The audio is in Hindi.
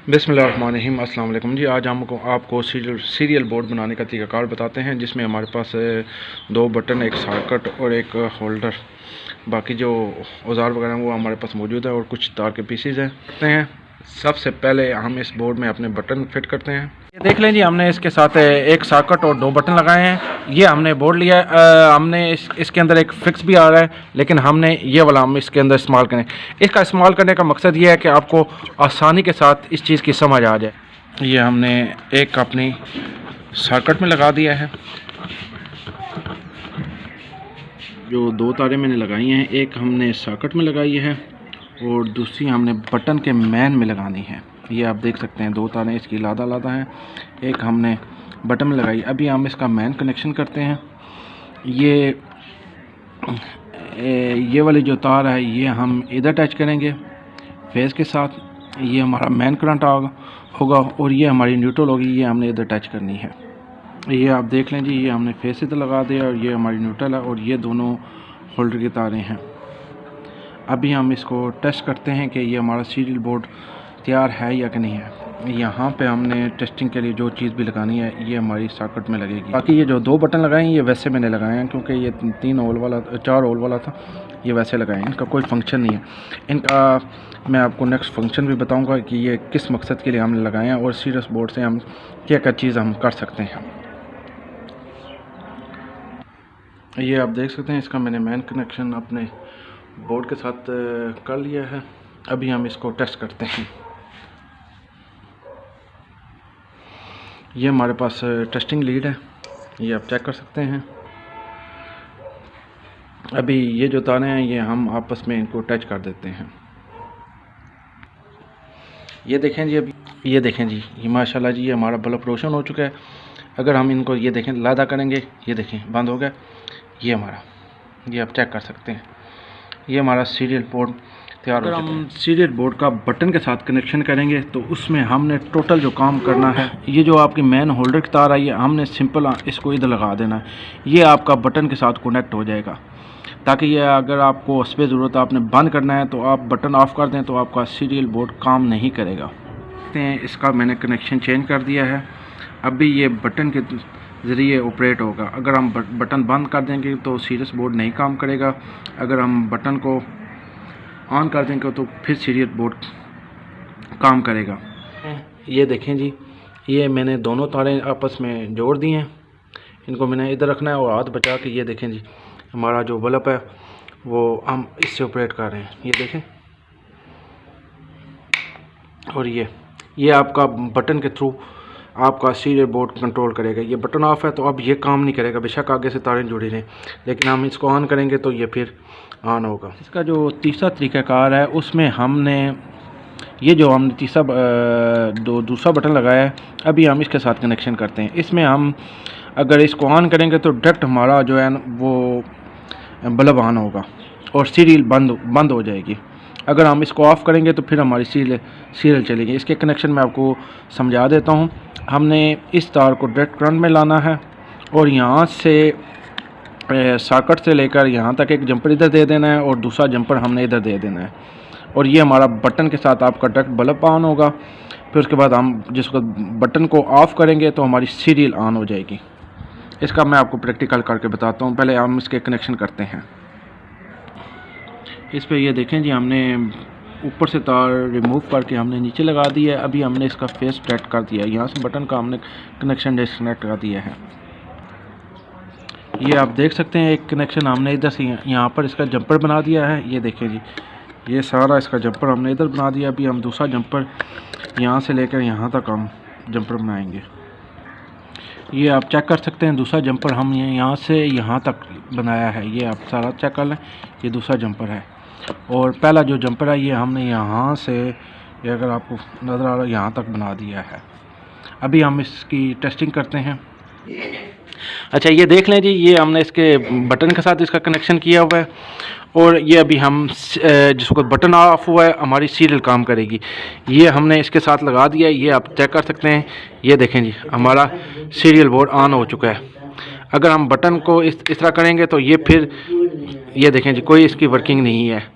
बिस्मिल्लाहिर्रहमानिर्रहीम। अस्सलाम वालेकुम जी। आज हम आपको सीरियल बोर्ड बनाने का तरीक़ाकार बताते हैं, जिसमें हमारे पास दो बटन, एक सॉकेट और एक होल्डर, बाकी जो औजार वगैरह हैं वो हमारे पास मौजूद है और कुछ तार के पीसीज हैं। सबसे पहले हम इस बोर्ड में अपने बटन फिट करते हैं। ये देख लें जी, हमने इसके साथ एक सॉकेट और दो बटन लगाए हैं। ये हमने बोर्ड लिया है। हमने इसके अंदर एक फिक्स भी आ रहा है, लेकिन हमने ये वाला हम इसके अंदर इस्तेमाल करें। इसका इस्तेमाल करने का मकसद ये है कि आपको आसानी के साथ इस चीज़ की समझ आ जाए। ये हमने एक अपनी सॉकेट में लगा दिया है। जो दो तारें मैंने लगाई हैं, एक हमने सॉकेट में लगाई है और दूसरी हमने बटन के मैन में लगानी है। ये आप देख सकते हैं, दो तारें इसकी लादा हैं, एक हमने बटन में लगाई। अभी हम इसका मैन कनेक्शन करते हैं। ये वाली जो तार है ये हम इधर अटैच करेंगे फेस के साथ। ये हमारा मैन करंट होगा और ये हमारी न्यूट्रल होगी, ये हमने इधर अटैच करनी है। ये आप देख लें जी, ये हमने फेस इधर लगा दिया और ये हमारी न्यूट्रल है और ये दोनों होल्डर की तारें हैं। अभी हम इसको टेस्ट करते हैं कि ये हमारा सीरियल बोर्ड तैयार है या कि नहीं है। यहाँ पे हमने टेस्टिंग के लिए जो चीज़ भी लगानी है ये हमारी सॉकेट में लगेगी। बाकी ये जो दो बटन लगाए हैं ये वैसे मैंने लगाए हैं, क्योंकि ये 4 होल वाला था, ये वैसे लगाए हैं। इनका कोई फंक्शन नहीं है। इनका मैं आपको नेक्स्ट फंक्शन भी बताऊँगा कि ये किस मकसद के लिए हमने लगाए हैं और सीरियल बोर्ड से हम क्या क्या चीज़ हम कर सकते हैं। ये आप देख सकते हैं, इसका मैंने मैन कनेक्शन अपने बोर्ड के साथ कर लिया है। अभी हम इसको टेस्ट करते हैं। ये हमारे पास टेस्टिंग लीड है, ये आप चेक कर सकते हैं। अभी ये जो तारें हैं ये हम आपस में इनको टच कर देते हैं। ये देखें जी, अभी ये देखें जी, ये माशाल्लाह जी, ये हमारा बल्ब रोशन हो चुका है। अगर हम इनको ये देखें लादा करेंगे, ये देखें बंद हो गया। ये हमारा, ये आप चेक कर सकते हैं, ये हमारा सीरियल बोर्ड तैयार हो चुका है। अगर हम सीरियल बोर्ड का बटन के साथ कनेक्शन करेंगे तो उसमें हमने टोटल जो काम करना है, ये जो आपकी मैन होल्डर की तार आई है, हमने सिंपल इसको इधर लगा देना है। ये आपका बटन के साथ कनेक्ट हो जाएगा, ताकि ये अगर आपको उस पर ज़रूरत है, आपने बंद करना है तो आप बटन ऑफ कर दें तो आपका सीरियल बोर्ड काम नहीं करेगा। इसका मैंने कनेक्शन चेंज कर दिया है। अभी ये बटन के ज़रिए ऑपरेट होगा। अगर हम बटन बंद कर देंगे तो सीरियल बोर्ड नहीं काम करेगा। अगर हम बटन को ऑन कर देंगे तो फिर सीरियल बोर्ड काम करेगा। ये देखें जी, ये मैंने दोनों तारें आपस में जोड़ दी हैं। इनको मैंने इधर रखना है और हाथ बचा के, ये देखें जी, हमारा जो बल्ब है वो हम इससे ऑपरेट कर रहे हैं। ये देखें, और ये आपका बटन के थ्रू आपका सीरियल बोर्ड कंट्रोल करेगा। ये बटन ऑफ है तो अब ये काम नहीं करेगा, बेशक आगे से तारें जुड़ी रहें, लेकिन हम इसको ऑन करेंगे तो ये फिर ऑन होगा। इसका जो तीसरा तरीक़ाकार है, उसमें हमने ये जो हमने दूसरा बटन लगाया है, अभी हम इसके साथ कनेक्शन करते हैं। इसमें हम अगर इसको ऑन करेंगे तो डायरेक्ट हमारा जो है वो बल्ब ऑन होगा और सीरियल बंद हो जाएगी। अगर हम इसको ऑफ़ करेंगे तो फिर हमारी सीरियल चलेगी। इसके कनेक्शन मैं आपको समझा देता हूँ। हमने इस तार को डायरेक्ट करंट में लाना है और यहाँ से सॉकेट से लेकर यहाँ तक एक जंपर इधर दे देना है और दूसरा जंपर हमने इधर दे देना है, और ये हमारा बटन के साथ आपका डायरेक्ट बल्ब ऑन होगा। फिर उसके बाद हम जिसको बटन को ऑफ़ करेंगे तो हमारी सीरियल ऑन हो जाएगी। इसका मैं आपको प्रैक्टिकल करके बताता हूँ। पहले हम इसके कनेक्शन करते हैं। इस पर ये देखें जी, हमने ऊपर से तार रिमूव करके हमने नीचे लगा दी है। अभी हमने इसका फेस सेट कर दिया है, यहाँ से बटन का हमने कनेक्शन डिस्कनेक्ट कर दिया है। ये आप देख सकते हैं, एक कनेक्शन हमने इधर से यहाँ पर इसका जंपर बना दिया है। ये देखें जी, ये सारा इसका जंपर हमने इधर बना दिया। अभी हम दूसरा जंपर यहाँ से लेकर यहाँ तक हम जंपर बनाएंगे। ये आप चेक कर सकते हैं, दूसरा जंपर हम यहाँ से यहाँ तक बनाया है। ये आप सारा चेक कर लें, ये दूसरा जंपर है और पहला जो जंपर है ये हमने यहाँ से, ये अगर आपको नज़र आ रहा है, यहाँ तक बना दिया है। अभी हम इसकी टेस्टिंग करते हैं। अच्छा, ये देख लें जी, ये हमने इसके बटन के साथ इसका कनेक्शन किया हुआ है और ये अभी हम जिसको बटन ऑफ हुआ है हमारी सीरियल काम करेगी। ये हमने इसके साथ लगा दिया है। ये आप चेक कर सकते हैं, ये देखें जी, हमारा सीरियल बोर्ड ऑन हो चुका है। अगर हम बटन को इस तरह करेंगे तो ये फिर, ये देखें जी, कोई इसकी वर्किंग नहीं है।